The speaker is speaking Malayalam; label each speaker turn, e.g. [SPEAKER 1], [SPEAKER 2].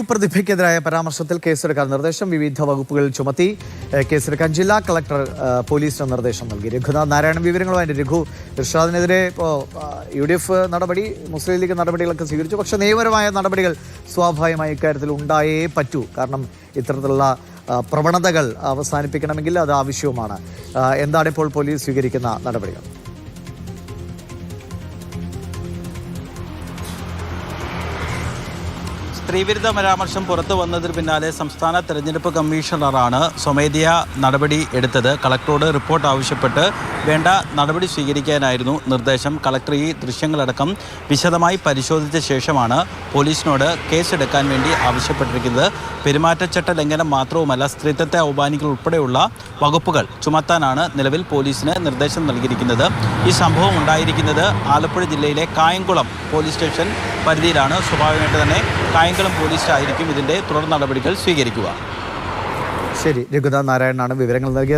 [SPEAKER 1] പ്രതിഭയ്ക്കെതിരായ പരാമർശത്തിൽ കേസെടുക്കാൻ നിർദ്ദേശം വിവിധ വകുപ്പുകളിൽ ചുമത്തി. കേസെടുക്കാൻ ജില്ലാ കളക്ടർ പോലീസിന് നിർദ്ദേശം നൽകി. രഘുനാഥ് നാരായണൻ വിവരങ്ങളുമായി. രഘു, ഇർഷാദിനെതിരെ ഇപ്പോൾ UDF നടപടി, മുസ്ലിം ലീഗ് നടപടികളൊക്കെ സ്വീകരിച്ചു. പക്ഷേ നിയമപരമായ നടപടികൾ സ്വാഭാവികമായി ഇക്കാര്യത്തിൽ ഉണ്ടായേ പറ്റൂ. കാരണം ഇത്തരത്തിലുള്ള പ്രവണതകൾ അവസാനിപ്പിക്കണമെങ്കിൽ അത് ആവശ്യവുമാണ്. എന്താണ് ഇപ്പോൾ പോലീസ് സ്വീകരിക്കുന്ന നടപടികൾ?
[SPEAKER 2] സ്ത്രീവിരുദ്ധ പരാമർശം പുറത്തു വന്നതിന് പിന്നാലെ സംസ്ഥാന തെരഞ്ഞെടുപ്പ് കമ്മീഷണറാണ് സ്വമേധയാ നടപടി എടുത്തത്. കളക്ടറോട് റിപ്പോർട്ട് ആവശ്യപ്പെട്ട് വേണ്ട നടപടി സ്വീകരിക്കാനായിരുന്നു നിർദ്ദേശം. കളക്ടർ ഈ ദൃശ്യങ്ങളടക്കം വിശദമായി പരിശോധിച്ച ശേഷമാണ് പോലീസിനോട് കേസെടുക്കാൻ വേണ്ടി ആവശ്യപ്പെട്ടിരിക്കുന്നത്. പെരുമാറ്റച്ചട്ട ലംഘനം മാത്രവുമല്ല, സ്ത്രീത്വത്തെ അവമാനിക്കൽ ഉൾപ്പെടെയുള്ള വകുപ്പുകൾ ചുമത്താനാണ് നിലവിൽ പോലീസിന് നിർദ്ദേശം നൽകിയിരിക്കുന്നത്. ഈ സംഭവം ഉണ്ടായിരിക്കുന്നത് ആലപ്പുഴ ജില്ലയിലെ കായംകുളം പോലീസ് സ്റ്റേഷൻ പരിധിയിലാണ്. സ്വാഭാവികമായിട്ട് തന്നെ കായംകുളം പോലീസായിരിക്കും ഇതിൻ്റെ തുടർ നടപടികൾ സ്വീകരിക്കുക.
[SPEAKER 1] ശരി, രഘുനാഥ് നാരായണനാണ് വിവരങ്ങൾ നൽകിയത്.